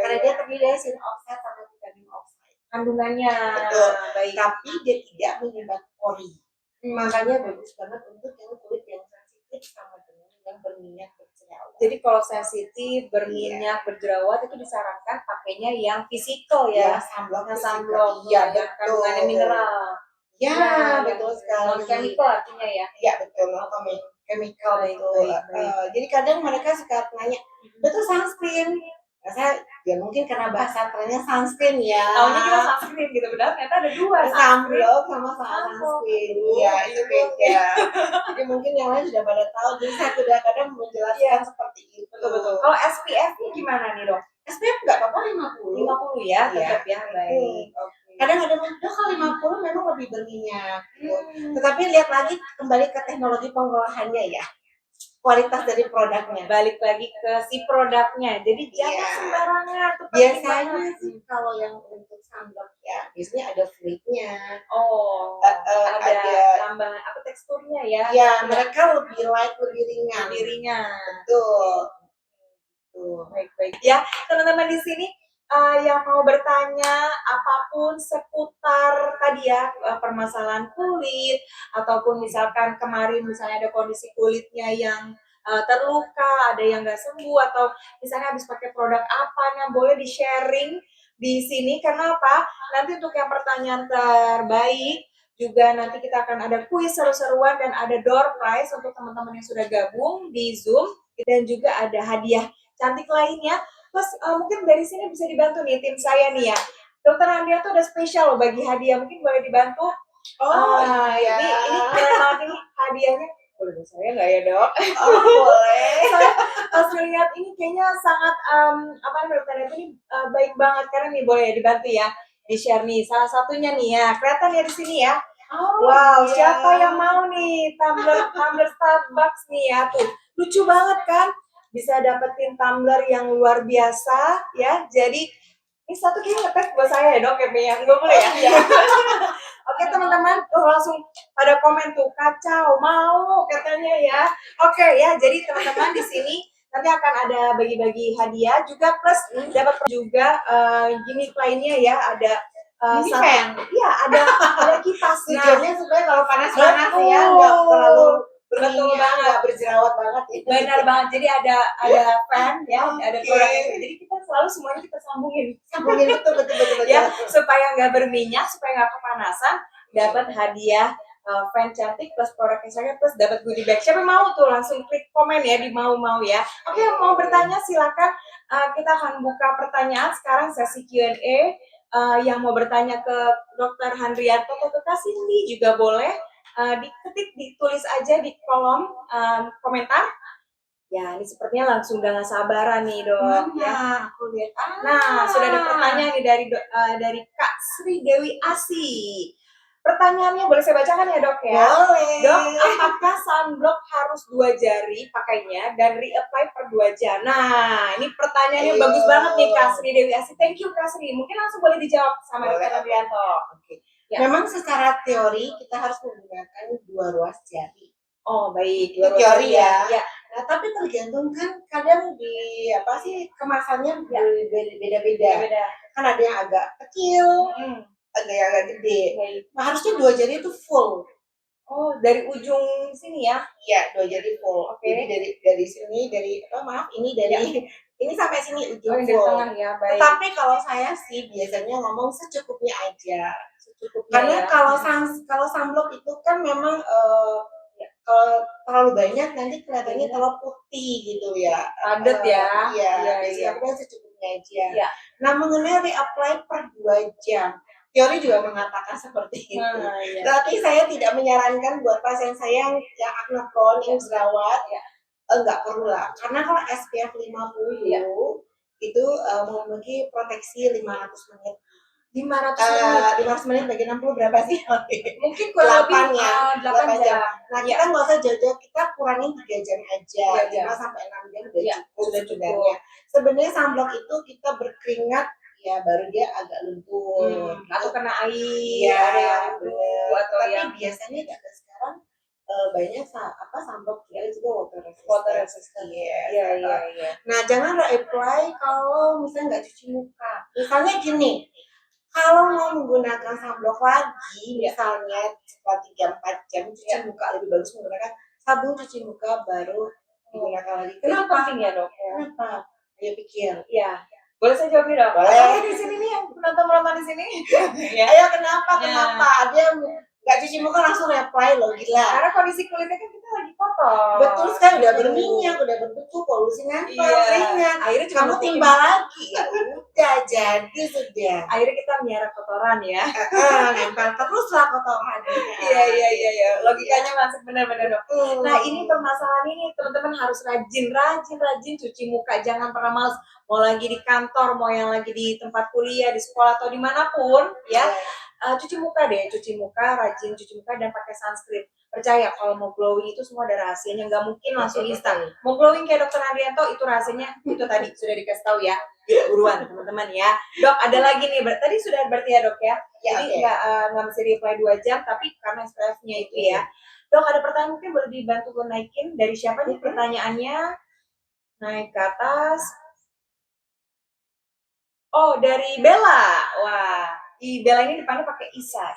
Karena dia terdiri dari sin oxide sama vitamin oxide. Kandungannya. Betul. Baik. Tapi dia tidak menyebabkan pori. Makanya bagus banget untuk yang kulit yang sensitif sama dengan yang berminyak berjerawat. Jadi kalau sensitif, berminyak, berjerawat itu disarankan pakainya yang fisikal ya. Sunblock. Iya, kandungannya mineral. Ya, betul sekali. Non-chemical artinya ya. Iya, betul. Chemical betul. Jadi kadang mereka suka nanya, betul sunscreen? Nah, saya ya mungkin karena bahasa trennya sunscreen ya. Taunya kita sunscreen gitu, benar ternyata ada 2, sunblock sama sunscreen. Iya, itu beda. Jadi mungkin yang lain sudah pada tahu. Jadi saya kadang menjelaskan seperti itu. Betul. Kalau SPF-nya gimana nih dok? SPF nggak apa-apa 50 ya, tetap ya, baik. Kadang ada dok kalau 50 memang lebih berminyak gitu. Tetapi lihat lagi kembali ke teknologi pengolahannya ya, kualitas dari produknya. Balik lagi ke si produknya. Jadi jangan Iya. sembarangan. Tuh penting Biasanya banget. sih kalau yang untuk sunblock ya, biasanya ada fluidnya. Oh, ada ada tambahan apa teksturnya ya? ya mereka lebih light, lebih ringan. Lebih ringan. Betul. Tuh. Baik-baik. Ya, teman-teman di sini yang mau bertanya apapun seputar tadi ya permasalahan kulit ataupun misalkan kemarin misalnya ada kondisi kulitnya yang terluka, ada yang nggak sembuh atau misalnya habis pakai produk apa, nah boleh di sharing di sini karena apa? Nanti untuk yang pertanyaan terbaik juga nanti kita akan ada kuis seru-seruan dan ada door prize untuk teman-teman yang sudah gabung di Zoom dan juga ada hadiah cantik lainnya. Plus mungkin dari sini bisa dibantu nih tim saya nih ya. Dokter Andrea tuh ada spesial loh bagi hadiah, mungkin boleh dibantu. Iya. Ini keren banget ini hadiahnya. Boleh dong saya nggak ya dok? Oh boleh. Saya pas melihat ini kayaknya sangat apa namanya dokter Andrea ini baik banget karena nih boleh dibantu ya di share nih salah satunya nih ya kelihatan ya di sini ya. Oh, Wow, iya. siapa yang mau nih tumbler Starbucks nih ya tuh lucu banget kan? Bisa dapetin tumbler yang luar biasa ya. Jadi ini satu kayaknya ngetes buat saya ya dok ya, nggak boleh ya? Iya. Oke teman-teman, tuh langsung pada komen tuh kacau mau katanya ya. Oke ya, jadi teman-teman di sini nanti akan ada bagi-bagi hadiah juga plus dapat juga gimmick lainnya ya ada Ini fan. Iya ada kipas. Nah, Tujuannya supaya kalau panas-panas betul. ya nggak terlalu Betul berminyak, banget. nggak berjerawat banget. Benar banget. Jadi ada fan ya, ada Oke. produk itu. Jadi kita selalu semuanya kita sambungin. Sambungin betul. Ya, supaya nggak berminyak, supaya nggak kepanasan, dapat hadiah fan cantik plus produknya saya plus dapat goodie bag. Siapa yang mau tuh langsung klik komen ya di mau ya. Oke, yang mau bertanya silakan. Kita akan buka pertanyaan sekarang sesi Q&A. Yang mau bertanya ke Dr. Handrianto atau ke Kak Cindy juga boleh. Diketik, ditulis aja di kolom komentar. Ya, ini sepertinya langsung udah nggak sabaran nih dok. Ya. Aku lihat. Nah, sudah ada pertanyaan nih dari Kak Sri Dewi Asi. Pertanyaannya boleh saya bacakan ya dok ya? Boleh. Dok, apakah sunblock harus 2 jari pakainya dan reapply per 2 jam? Nah, ini pertanyaannya Ayo. bagus banget nih Kak Sri Dewi Asi. Thank you Kak Sri. Mungkin langsung boleh dijawab sama Boleh. Dr. Andrianto. Oke. Ya. Memang secara teori kita harus menggunakan 2 ruas jari. Oh baik, Itu teori ya. Ya. Nah, tapi tergantung kan kadang di apa sih kemasannya Ya. beda-beda. Beda. Kan ada yang agak kecil, ada yang agak gede. Baik. Nah, harusnya 2 jari itu full. Oh, dari ujung sini ya? Iya, 2 jari full. Oke. Jadi dari sini ini dari ini sampai sini ujung Oh, yang dari full. tengah ya, baik. Tetapi kalau saya sih biasanya ngomong secukupnya aja. Secukupnya Karena ya. kalau sunblock itu kan memang kalau terlalu banyak nanti kelihatannya terlalu putih gitu ya. Padat ya. Iya, Iya. jadi aku kan secukupnya aja. Iya. Nah, mengenai reapply per 2 jam. Teori juga mengatakan seperti itu. Iya. Tapi saya tidak menyarankan buat pasien saya yang acne prone yang jerawat, enggak perlu lah. Karena kalau SPF 50 itu memiliki proteksi 500 menit. 500 menit bagi 60 berapa sih? Mungkin kurang lebih 8 jam. Nah, Ya. kita nggak usah jauh-jauh, kita kurangin 3 jam aja. 3 jam. 5 sampai 6 jam udah Ya, cukup sudah sebenarnya. Sebenarnya sunblock itu kita berkeringat ya baru dia agak luntur. Atau kena air, Iya, ada yang lumpuh atau tapi yang biasanya ada sekarang banyak sunblock dia juga water resistant. resistant. Iya. Iya. Nah, jangan reapply kalau misalnya nggak cuci muka. Misalnya gini, kalau mau menggunakan sunblock lagi, misalnya setelah 3-4 jam cuci muka, lebih bagus menggunakan sabun cuci muka baru digunakan lagi. Kenapa penting ya dok? Kenapa? Ayo pikir. Iya. Boleh saya jawab nih dok? Boleh. Di sini nih yang penonton di sini. Ayo kenapa? Dia nggak cuci muka langsung reapply loh, gila. Karena kondisi kulitnya kan kita lagi kotor. Betul sekali, udah berminyak, udah bertutup, polusi nempel, keringat. Akhirnya Kamu timbal lagi, ya udah jadi sudah. Akhirnya kita miara kotoran ya. Nempel teruslah kotoran. Iya. Logikanya masuk benar-benar dok. Nah ini permasalahan ini teman-teman harus rajin cuci muka. Jangan pernah malas. Mau lagi di kantor, mau yang lagi di tempat kuliah, di sekolah atau dimanapun ya. cuci muka deh, cuci muka, rajin cuci muka dan pakai sunscreen. Percaya kalau mau glowing itu semua ada rahasianya, nggak mungkin langsung instan. Mau glowing kayak Dokter Andrianto itu rahasianya itu tadi sudah dikasih tahu ya. Buruan teman-teman ya. Dok, ada lagi nih. Tadi sudah berarti ya dok ya. Ya, Jadi oke. nggak mesti reply 2 jam, tapi karena SPF-nya itu ya. Dok, ada pertanyaan mungkin boleh dibantu gue naikin dari siapa nih pertanyaannya? Naik ke atas. Oh, dari Bella. Wah, Bella ini depannya pakai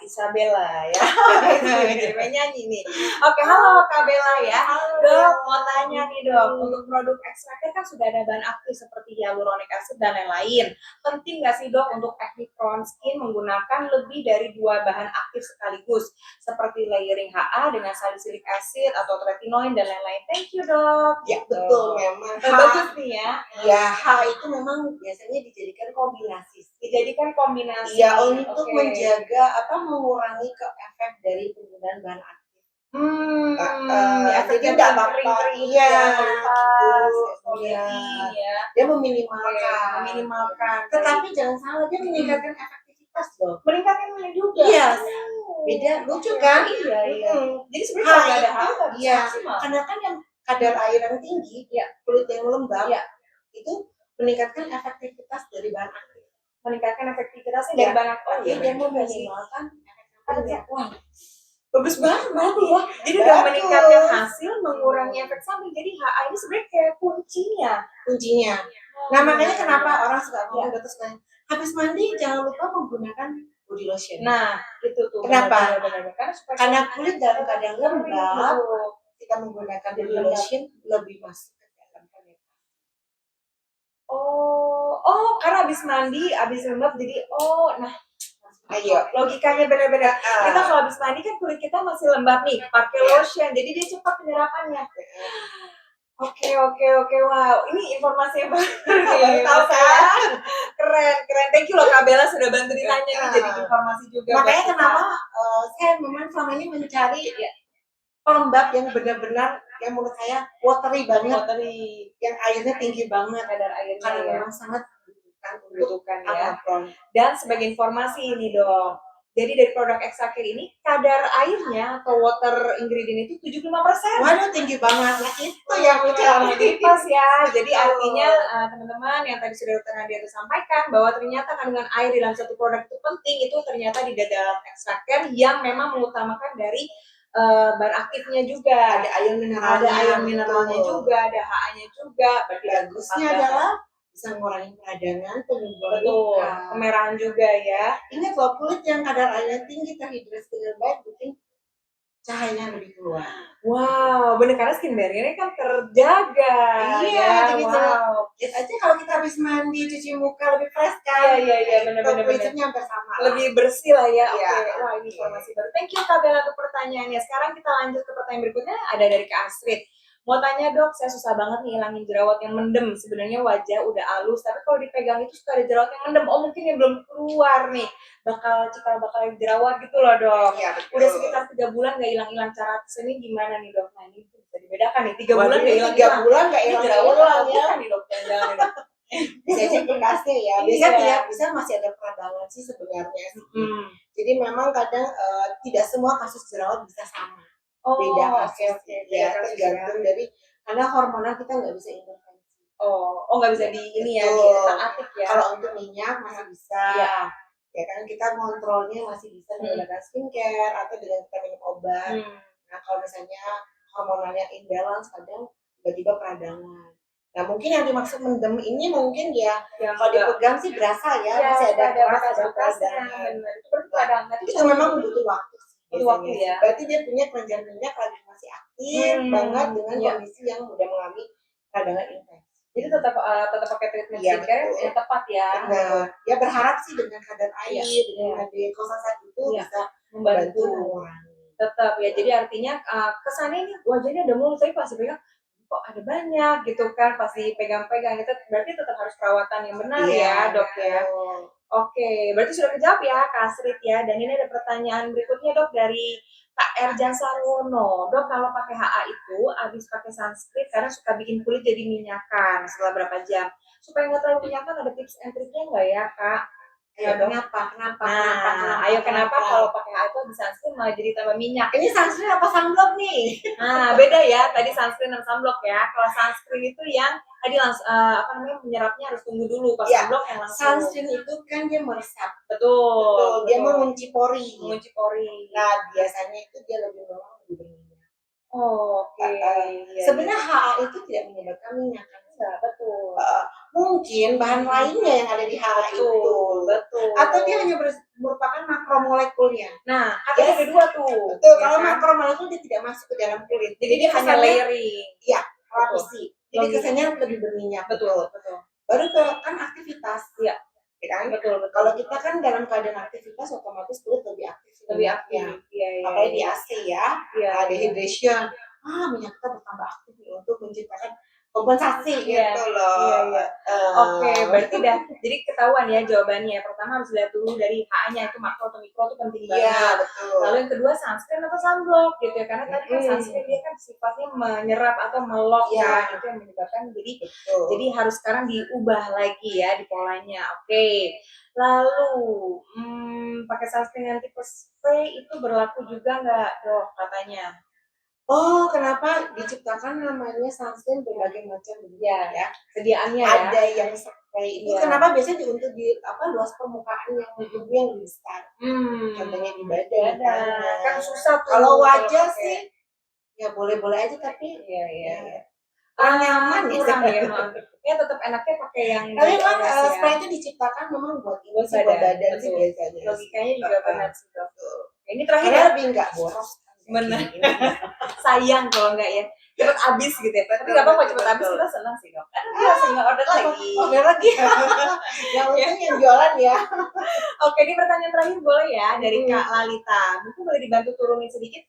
Isabella ya. Jadi main nyanyi nih. Oke, halo Kak Bella ya. Dok, mau tanya nih dok, untuk produk ekstraknya kan sudah ada bahan aktif seperti hyaluronic acid dan lain-lain. Penting nggak sih dok untuk acne prone skin menggunakan lebih dari 2 bahan aktif sekaligus, seperti layering HA dengan salicylic acid atau tretinoin dan lain-lain. Thank you dok. Ya betul memang. Bagus nih ya. Ya, H itu memang biasanya dijadikan kombinasi. Dijadikan kombinasi. Ya, untuk Oke. menjaga mengurangi efek dari penggunaan bahan aktif. Efeknya jadi nggak kering-kering apa-apa. gitu Iya, ya, gitu. exfoliating ya. Dia meminimalkan. Oke, meminimalkan. Tetapi jangan salah, dia meningkatkan efektivitas loh. Meningkatkannya juga. Iya. Oh. Beda, lucu kan? Iya, iya. Jadi sebenarnya H kalau nggak ada itu, hal nggak bisa iya, maksimal. karena kan yang kadar air yang tinggi, Iya. kulit yang lembab, Iya. itu meningkatkan efektivitas dari bahan aktif. Meningkatkan efektivitasnya Iya. dari bahan aktif. Iya, dan meminimalkan efek sampingnya. Wah, bagus banget berarti ya. Jadi udah Bagus. meningkatkan hasil, mengurangi efek samping. Jadi HA ini sebenarnya kayak kuncinya. Kuncinya. Nah, makanya kenapa orang suka ngomong terus kan, habis mandi jangan lupa menggunakan body lotion. Nah, itu tuh. Kenapa? Benar-benar. Karena kulit dalam keadaan lembab, Betul. kita menggunakan body lotion lebih masuk ke dalam penetrasi. Karena habis mandi, habis lembab jadi nah Ayo, logikanya benar-benar. Kita kalau habis mandi kan kulit kita masih lembab nih, pakai lotion, jadi dia cepat penyerapannya. Oke, wow, ini informasi yang baru tahu kan? Keren. Thank you loh Kak Bella sudah bantu ditanya nih, jadi informasi juga. Makanya kenapa saya memang selama ini mencari pelembab yang benar-benar yang menurut saya watery banget, yang airnya tinggi banget, kadar airnya karena ya. memang sangat membutuhkan ya. Apron. Dan sebagai informasi ini dong, jadi dari produk Exacare ini kadar airnya atau water ingredient itu 75%. Waduh, tinggi banget. Nah, itu yang jadi pas ya. Jadi artinya teman-teman yang tadi sudah Dr. Nadia sampaikan bahwa ternyata kandungan air di dalam satu produk itu penting, itu ternyata di dalam Exacare yang memang mengutamakan dari bahan aktifnya juga. Ada ion mineralnya juga, ada HA-nya juga. Berarti bagusnya adalah bisa mengurangi peradangan, penyembuhan luka, kemerahan juga ya. Ingat loh, kulit yang kadar airnya tinggi terhidrasi dengan baik bikin cahayanya lebih keluar. Wow, bener karena skin barrier-nya kan terjaga. Iya, jadi lihat aja kalau kita habis mandi, cuci muka lebih fresh kan. Iya, bener-bener. Prinsipnya hampir sama. Lebih bersih lah ya. Iya. Oke, wah ini informasi baru. Thank you Kak Bella untuk pertanyaannya. Sekarang kita lanjut ke pertanyaan berikutnya, ada dari Kak Astrid. Mau tanya dok, saya susah banget nih hilangin jerawat yang mendem. Sebenarnya wajah udah halus, tapi kalau dipegang itu suka ada jerawat yang mendem. Oh mungkin yang belum keluar nih, bakal jerawat gitu loh dok. Iya, betul. Udah sekitar 3 bulan nggak hilang-hilang. Cara ini gimana nih dok? Nah ini bisa dibedakan nih, 3 bulan nggak hilang. 3 bulan nggak hilang jerawat ya nih dok, jangan dok. Bisa aja bekasnya ya. Bisa masih ada peradangan sih sebenarnya. Jadi memang kadang tidak semua kasus jerawat bisa sama. Beda kasus. Ya, tergantung dari karena hormonal kita nggak bisa intervensi. Nggak bisa di ini ya, diutak-atik ya. Kalau untuk minyak masih bisa. Ya kan kita kontrolnya masih bisa menggunakan skincare atau dengan kita minum obat. Nah kalau misalnya hormonalnya imbalance kadang tiba-tiba peradangan. Nah mungkin yang dimaksud mendem ini mungkin ya kalau dipegang sih berasa ya, masih ada peradangan. Itu memang butuh waktu. Ya. Berarti dia punya kelenjar minyak lagi masih aktif banget dengan kondisi yang mudah mengalami peradangan infeksi. Jadi tetap pakai treatment skincare yang tepat ya. Nah, ya berharap sih dengan kadar air, dengan dekosasat itu bisa membantu mengurangi. Tetap ya. Jadi artinya kesannya ini wajahnya ada mulus, tapi pasti pegang kok ada banyak gitu kan, pasti pegang-pegang itu berarti tetap harus perawatan yang benar ya dok ya. Oke, berarti sudah kejawab ya Kak Astrid ya. Dan ini ada pertanyaan berikutnya dok dari Kak Erjan Sarwono. Dok, kalau pakai HA itu habis pakai sunscreen karena suka bikin kulit jadi minyakan setelah berapa jam. Supaya nggak terlalu minyakan, ada tips and triknya nggak ya Kak? Ayo, dong. kenapa? Ayo kenapa kalau pakai HA itu di sunscreen malah jadi tambah minyak? Ini sunscreen apa sunblock nih? Nah, beda ya. Tadi sunscreen dan sunblock ya. Kalau sunscreen itu yang tadi langsung menyerapnya harus tunggu dulu. Kalau Ya, sunblock yang langsung. Sunscreen itu kan dia meresap. Betul. Dia mengunci pori. Mengunci pori. Nah, biasanya itu dia lebih lama lebih berminyak. Oke. Sebenarnya HA itu tidak menyebabkan minyak kan? Betul. Mungkin bahan lainnya yang ada di HA itu. Betul. Atau dia hanya merupakan makromolekulnya. Nah, ada kedua tuh. Betul, kalau makromolekul dia tidak masuk ke dalam kulit. Jadi dia hanya layering. Iya, lapisi. Jadi kesannya lebih berminyak. Betul. Baru kan aktivitas. Iya. Kan? Betul. Kalau kita kan dalam keadaan aktivitas otomatis kulit lebih aktif. Iya. Apalagi di AC ya. Iya. Dehydration. Minyak kita bertambah aktif untuk menciptakan kompensasi gitu loh. Iya. Oke, berarti jadi ketahuan ya jawabannya. Pertama harus lihat dulu dari HA-nya itu makro atau mikro itu penting banget. Iya, betul. Lalu yang kedua sunscreen atau sunblock gitu ya. Karena tadi kan sunscreen dia kan sifatnya menyerap atau melock kan. Itu yang menyebabkan jadi harus sekarang diubah lagi ya di polanya. Oke. Lalu pakai sunscreen yang tipe spray itu berlaku juga nggak dok katanya? Kenapa diciptakan namanya sunscreen berbagai macam bentuk ya? Sediaannya ya. Ada yang spray itu kenapa biasanya untuk di luas permukaan yang lebih besar. Contohnya di badan. Kan susah tuh. Kalau wajah sih ya boleh-boleh aja tapi kurang nyaman kurang ya. Ya tetap enaknya pakai yang. Tapi memang spray itu diciptakan memang buat badan sih biasanya. Logikanya juga benar sih dok. Ini terakhir lebih nggak boros. Benar. Sayang kalau enggak ya. Cepet habis gitu ya. Tapi enggak apa-apa cepet habis kita senang sih dok. Kan kita sehingga order lagi. Yang penting yang jualan ya. Oke, ini pertanyaan terakhir boleh ya dari Kak Lalita. Mungkin boleh dibantu turunin sedikit.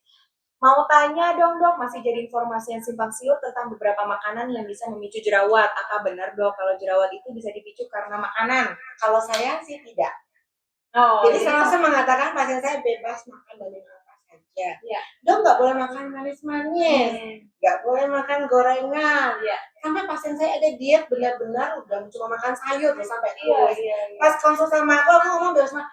Mau tanya dong dok, masih jadi informasi yang simpang siur tentang beberapa makanan yang bisa memicu jerawat. Apa benar dok kalau jerawat itu bisa dipicu karena makanan? Kalau saya sih tidak. Jadi saya mengatakan pasien saya bebas makan dari apa saja. Dok nggak boleh makan manis-manis, nggak boleh makan gorengan. Sampai pasien saya ada diet benar-benar udah cuma makan sayur sampai kurus. Pas konsul sama aku ngomong bebas makan.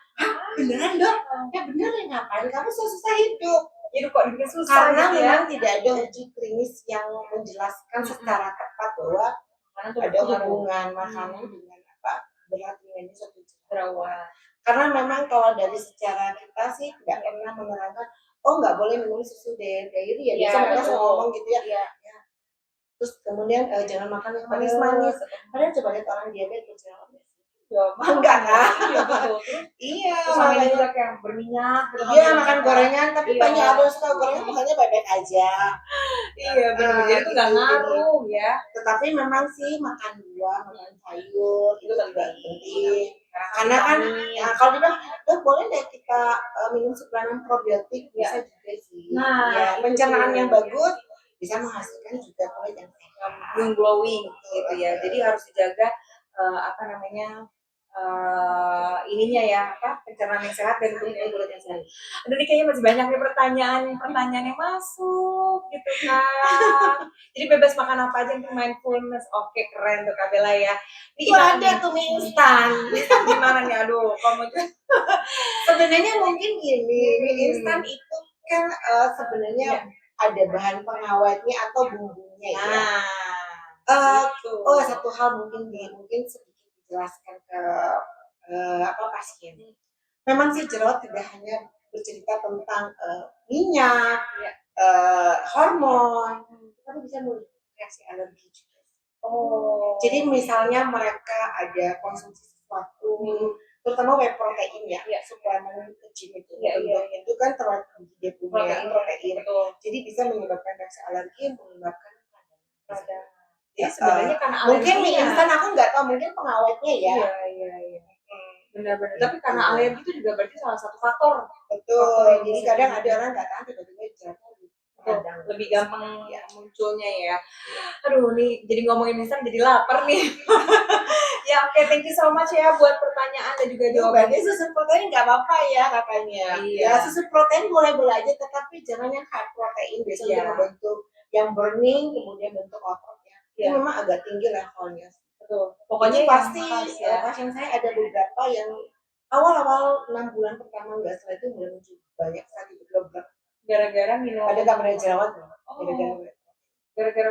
Beneran dok? Ya bener ya, ngapain kamu susah hidup? Itu kok bikin susah karena memang tidak ada uji klinis yang menjelaskan secara tepat bahwa ada hubungan makanan dengan berat ringannya suatu jerawat. Karena memang kalau dari secara kita sih tidak pernah menerangkan nggak boleh minum susu dairy ya, biasa mereka selalu ngomong gitu ya. Terus kemudian jangan makan yang manis-manis. Padahal coba lihat orang diabetes berjerawat. Enggak kan? Iya. Sama ini juga kayak berminyak. Iya, makan gorengan, tapi banyak ada suka gorengan makanya baik-baik aja. Iya, benar. Jadi itu nggak ngaruh ya. Tetapi memang sih makan buah, makan sayur itu juga penting. Karena kan kalau dibilang, boleh deh kita minum suplemen probiotik bisa juga sih. Nah, pencernaan yang bagus bisa menghasilkan juga kulit yang sehat, glowing gitu ya. Jadi harus dijaga ininya ya pencernaan yang sehat dan kulit yang sehat. Aduh, ini kayaknya masih banyak nih pertanyaan yang masuk gitu kan. Jadi bebas makan apa aja untuk mindfulness. Oke, keren tuh Kak Bella ya. Itu ada tuh mie instan. Gimana nih? Aduh, kamu sebenarnya mungkin gini, mie instan itu kan sebenarnya ada bahan pengawetnya atau bumbunya ya. Satu hal mungkin sedikit dijelaskan ke pasien. Memang sih jerawat tidak hanya bercerita tentang minyak, hormon, tapi bisa reaksi alergi juga. Jadi misalnya mereka ada konsumsi sesuatu, terutama whey protein ya, suplemen gym itu kan terlalu tinggi dia punya protein, jadi bisa menyebabkan reaksi alergi, menyebabkan radang. Ya, sebenarnya karena mungkin mie instan aku nggak tahu, mungkin pengawetnya ya. Iya. Benar-benar. Tapi karena alergi itu juga berarti salah satu faktor. Betul. Jadi kadang ada orang nggak tahan tiba-tiba jerawatnya lebih gampang munculnya ya. Aduh, nih jadi ngomongin instan jadi lapar nih. Ya oke, thank you so much ya buat pertanyaan dan juga jawabannya. Susu protein nggak apa-apa ya katanya. Ya susu protein boleh-boleh aja, tetapi jangan yang high protein biasanya membentuk yang burning kemudian bentuk otot. Itu memang agak tinggi levelnya. Betul. Pokoknya pasti pasien saya ada beberapa yang awal-awal 6 bulan pertama nggak, setelah itu mulai muncul banyak sekali blog-blog. Gara-gara minum. Ada gambar jerawat loh. Oh. Gara-gara Gara-gara.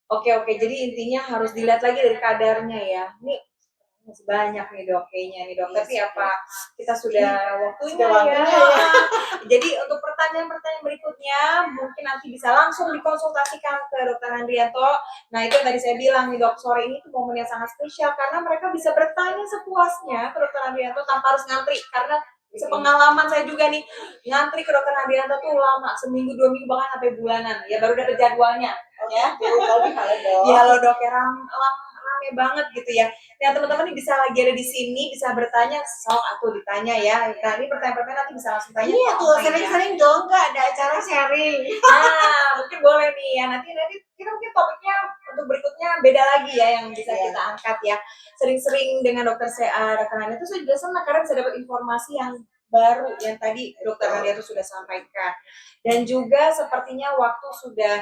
Oke, jadi intinya harus dilihat lagi dari kadarnya ya. Ini masih banyak nih dok, kayaknya nih dok. Tapi apa kita sudah waktunya ya. Jadi untuk pertanyaan-pertanyaan berikutnya mungkin nanti bisa langsung dikonsultasikan ke Dokter Andrianto. Nah itu yang tadi saya bilang nih dok, sore ini tuh momen yang sangat spesial karena mereka bisa bertanya sepuasnya ke Dokter Andrianto tanpa harus ngantri. Karena sepengalaman saya juga nih, ngantri ke Dokter Andrianto tuh lama, seminggu 2 minggu bahkan sampai bulanan. Ya baru dapet jadwalnya. Ya. Di Halodoc ya rame banget gitu ya. Nah teman-teman nih bisa lagi ada di sini, bisa bertanya, sok atau ditanya ya. Nah ini pertanyaan-pertanyaan nanti bisa langsung tanya. Iya tuh, sering-sering dong Kak, ada acara sharing. Nah mungkin boleh nih ya, nanti kita mungkin topiknya untuk berikutnya beda lagi ya yang bisa kita angkat ya. Sering-sering dengan dokter Hana itu saya juga senang karena bisa dapat informasi yang baru yang tadi dokter Hana itu sudah sampaikan. Dan juga sepertinya waktu sudah